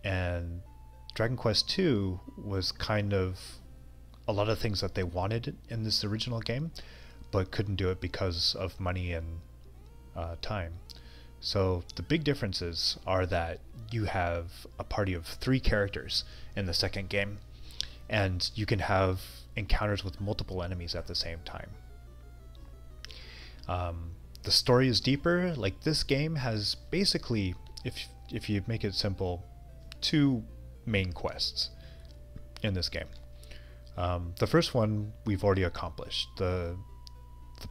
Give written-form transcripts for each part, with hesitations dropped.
And Dragon Quest II was kind of a lot of things that they wanted in this original game, but couldn't do it because of money and time. So the big differences are that you have a party of 3 characters in the second game, and you can have encounters with multiple enemies at the same time. The story is deeper. Like, this game has basically, if you make it simple, 2 main quests in this game. The first one we've already accomplished. The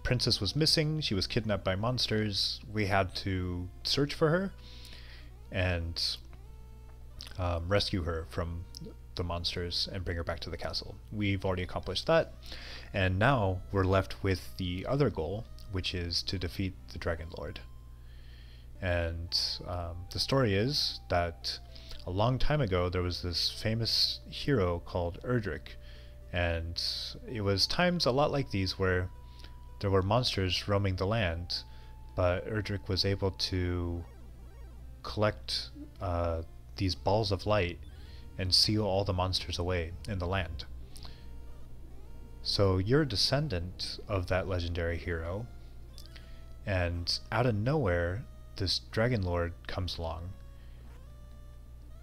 princess was missing. She was kidnapped by monsters. We had to search for her and rescue her from the monsters and bring her back to the castle. We've already accomplished that, and now we're left with the other goal, which is to defeat the Dragon Lord. And the story is that a long time ago there was this famous hero called Erdrick, and it was times a lot like these where there were monsters roaming the land, but Erdrick was able to collect these balls of light and seal all the monsters away in the land. So you're a descendant of that legendary hero, and out of nowhere this Dragon Lord comes along,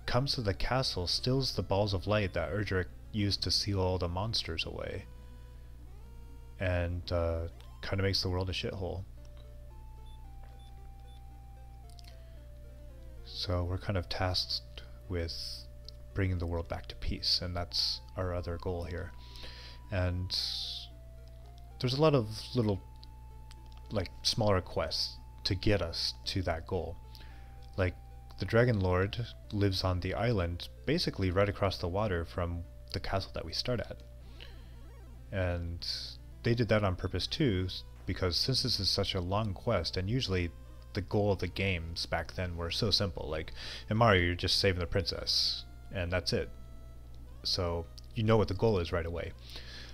comes to the castle, steals the balls of light that Erdrick used to seal all the monsters away, and kind of makes the world a shithole. So we're kind of tasked with bringing the world back to peace, and that's our other goal here. And there's a lot of little, like, smaller quests to get us to that goal. Like, the Dragon Lord lives on the island basically right across the water from the castle that we start at. And they did that on purpose too, because since this is such a long quest, and usually the goal of the games back then were so simple, like in Mario you're just saving the princess and that's it, so you know what the goal is right away.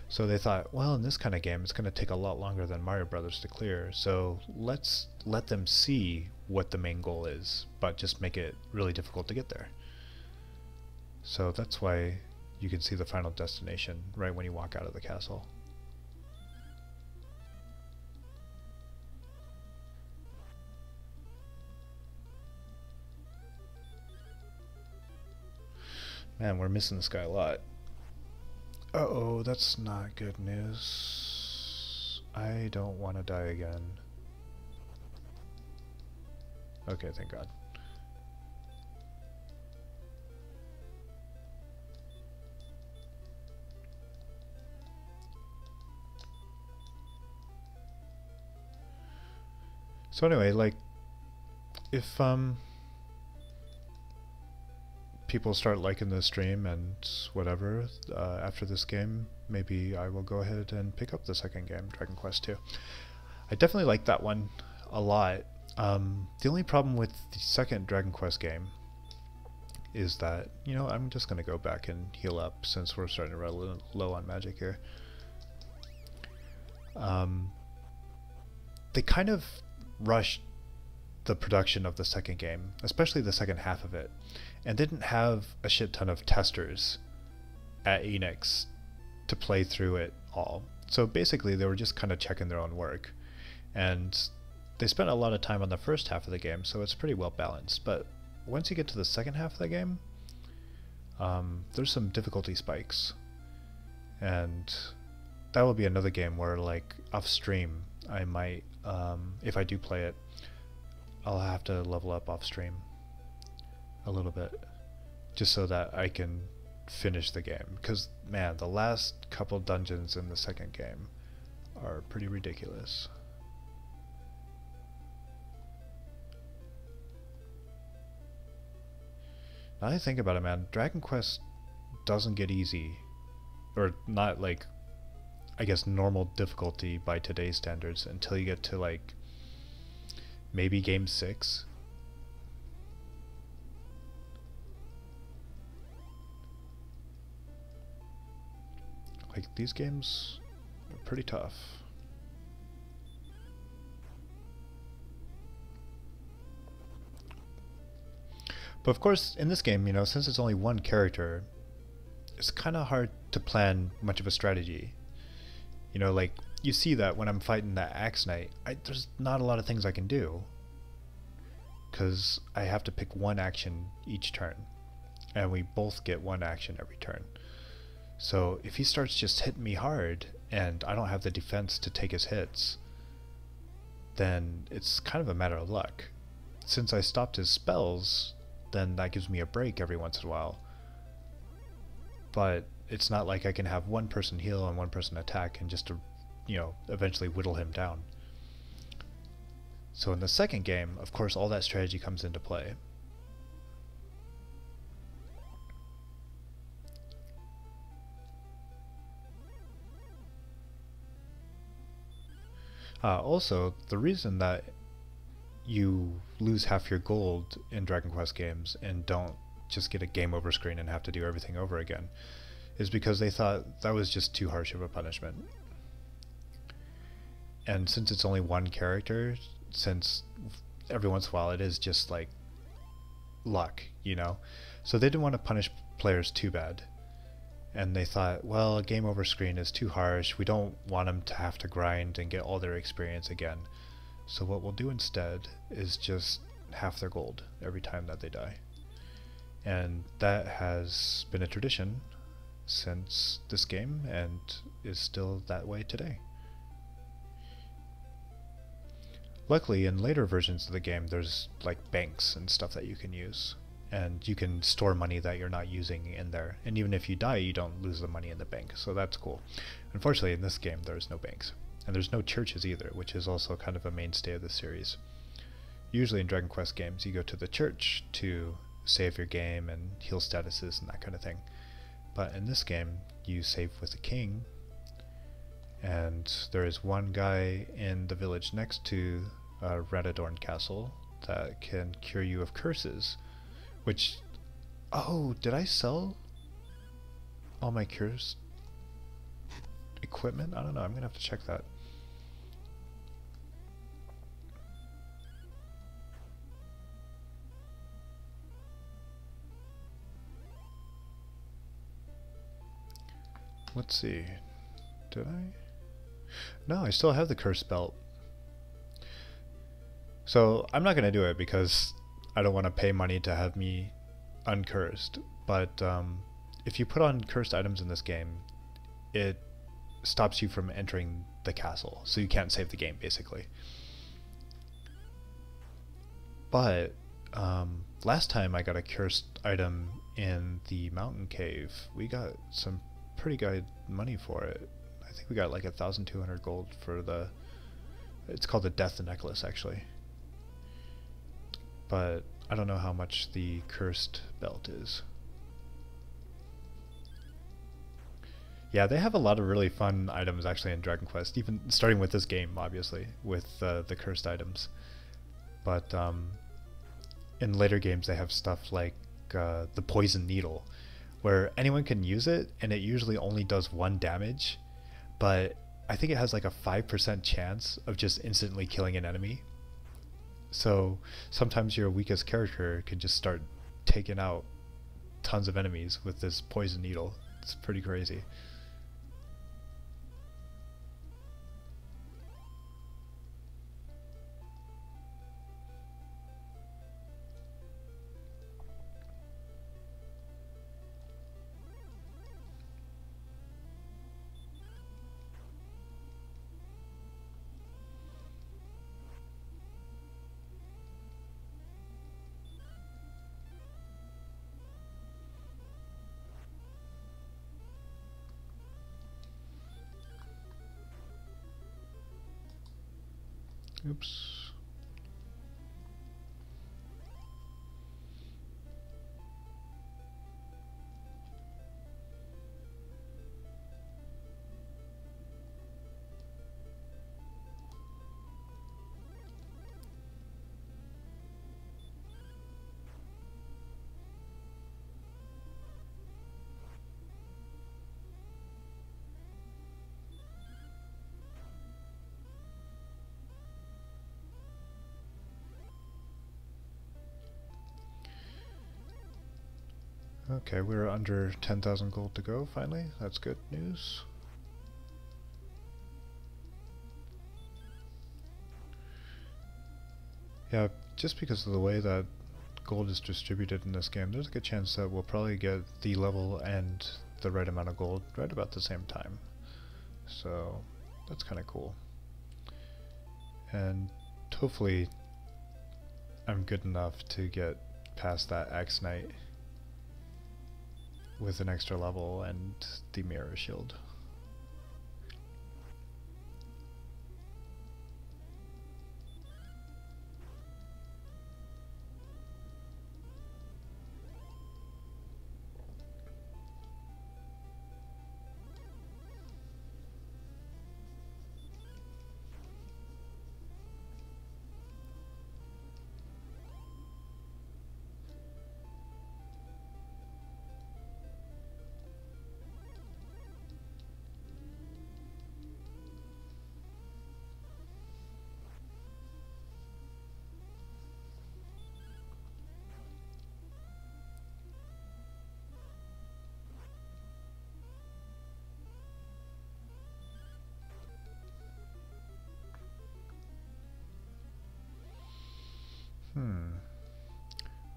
So they thought, well, in this kind of game it's going to take a lot longer than Mario Brothers to clear, so let's let them see what the main goal is, but just make it really difficult to get there. So that's why you can see the final destination right when you walk out of the castle. Man, we're missing this guy a lot. Uh-oh, that's not good news. I don't want to die again. Okay, thank God. So anyway, like, if people start liking the stream and whatever, after this game, maybe I will go ahead and pick up the second game, Dragon Quest II. I definitely like that one a lot. The only problem with the second Dragon Quest game is that, you know, I'm just going to go back and heal up since we're starting to run a little low on magic here. They kind of rushed the production of the second game, especially the second half of it, and didn't have a shit ton of testers at Enix to play through it all. So basically they were just kind of checking their own work, and they spent a lot of time on the first half of the game, so it's pretty well balanced. But once you get to the second half of the game, there's some difficulty spikes, and that will be another game where, like, off stream I might, if I do play it, I'll have to level up off stream a little bit just so that I can finish the game, because man, the last couple dungeons in the second game are pretty ridiculous. Now that I think about it, man, Dragon Quest doesn't get easy, or not, like, I guess normal difficulty by today's standards, until you get to, like, maybe game 6. Like, these games are pretty tough. But of course, in this game, you know, since it's only one character, it's kind of hard to plan much of a strategy. You know, like, you see that when I'm fighting that Axe Knight, there's not a lot of things I can do. Because I have to pick one action each turn. And we both get one action every turn. So if he starts just hitting me hard, and I don't have the defense to take his hits, then it's kind of a matter of luck. Since I stopped his spells, then that gives me a break every once in a while. But it's not like I can have one person heal and one person attack and just to, you know, eventually whittle him down. So in the second game, of course, all that strategy comes into play. Also, the reason that you lose half your gold in Dragon Quest games and don't just get a game over screen and have to do everything over again is because they thought that was just too harsh of a punishment. And since it's only one character, since every once in a while it is just like luck, you know, so they didn't want to punish players too bad. And they thought, well, a game over screen is too harsh, we don't want them to have to grind and get all their experience again. So what we'll do instead is just half their gold every time that they die. And that has been a tradition since this game and is still that way today. Luckily, in later versions of the game, there's like banks and stuff that you can use. And you can store money that you're not using in there. And even if you die, you don't lose the money in the bank. So that's cool. Unfortunately, in this game, there's no banks. And there's no churches either, which is also kind of a mainstay of the series. Usually in Dragon Quest games, you go to the church to save your game and heal statuses and that kind of thing. But in this game, you save with the king. And there is one guy in the village next to Radadorn Castle that can cure you of curses. Which, oh, did I sell all my cures equipment? I don't know, I'm gonna have to check that. Let's see, did I? No, I still have the curse belt. So I'm not gonna do it because I don't want to pay money to have me uncursed, but if you put on cursed items in this game, it stops you from entering the castle, so you can't save the game basically. But last time I got a cursed item in the mountain cave, we got some pretty good money for it. I think we got like 1,200 gold for the, it's called the Death Necklace actually. But I don't know how much the cursed belt is. Yeah, they have a lot of really fun items actually in Dragon Quest, even starting with this game, obviously, with the cursed items. But in later games they have stuff like the Poison Needle, where anyone can use it, and it usually only does 1 damage, but I think it has like a 5% chance of just instantly killing an enemy. So sometimes your weakest character can just start taking out tons of enemies with this Poison Needle. It's pretty crazy. Oops. Okay, we're under 10,000 gold to go finally. That's good news. Yeah, just because of the way that gold is distributed in this game, there's a good chance that we'll probably get the level and the right amount of gold right about the same time. So that's kind of cool. And hopefully I'm good enough to get past that Axe Knight with an extra level and the mirror shield.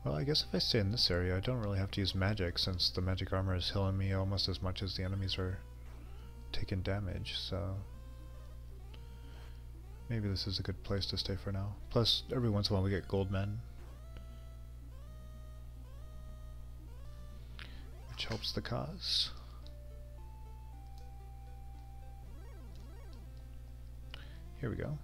Well, I guess if I stay in this area, I don't really have to use magic, since the magic armor is healing me almost as much as the enemies are taking damage, so maybe this is a good place to stay for now. Plus, every once in a while we get gold men, which helps the cause. Here we go.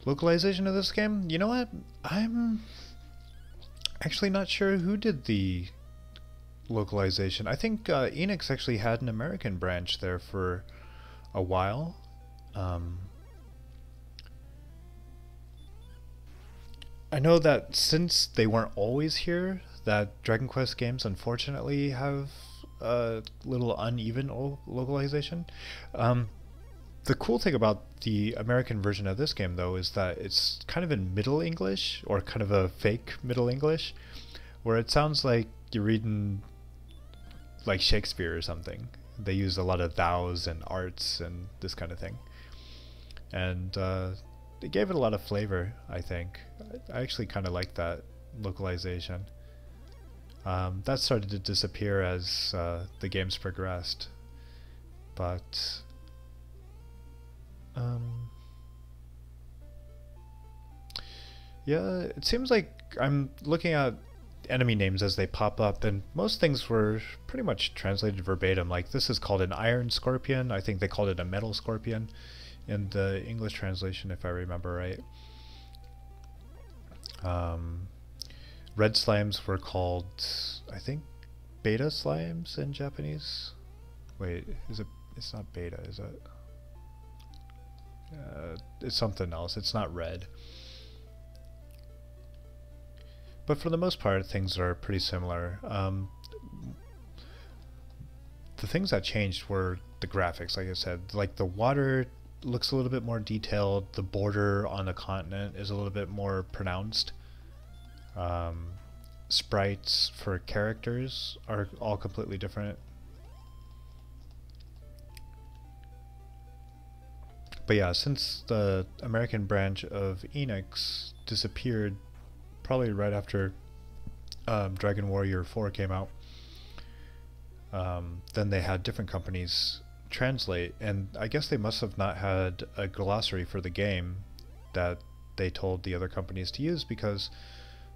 Localization of this game? You know what? I'm actually not sure who did the localization. I think Enix actually had an American branch there for a while. I know that since they weren't always here, that Dragon Quest games unfortunately have a little uneven localization. The cool thing about the American version of this game, though, is that it's kind of in Middle English, or kind of a fake Middle English, where it sounds like you're reading like Shakespeare or something. They use a lot of thous and arts and this kind of thing. And it gave it a lot of flavor, I think. I actually kind of like that localization. That started to disappear as the games progressed. But yeah, it seems like I'm looking at enemy names as they pop up, and most things were pretty much translated verbatim. Like, this is called an iron scorpion. I think they called it a metal scorpion in the English translation, if I remember right. Red slimes were called, I think, beta slimes in Japanese. Wait, is it? It's not beta, is it? It's something else. It's not red. But for the most part, things are pretty similar. The things that changed were the graphics, like I said. Like, the water looks a little bit more detailed. The border on the continent is a little bit more pronounced. Sprites for characters are all completely different. But yeah, since the American branch of Enix disappeared probably right after Dragon Warrior 4 came out, then they had different companies translate, and I guess they must have not had a glossary for the game that they told the other companies to use, because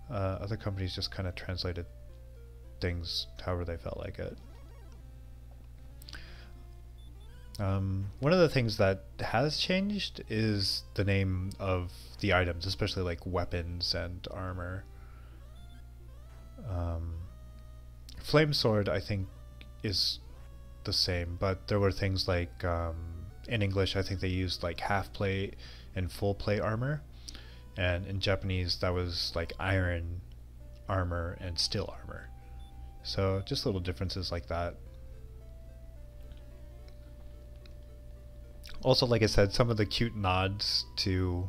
other companies just kind of translated things however they felt like it. One of the things that has changed is the name of the items, especially like weapons and armor. Flame Sword, I think, is the same, but there were things like, in English, I think they used like half plate and full plate armor, and in Japanese that was like iron armor and steel armor. So just little differences like that. Also, like I said, some of the cute nods to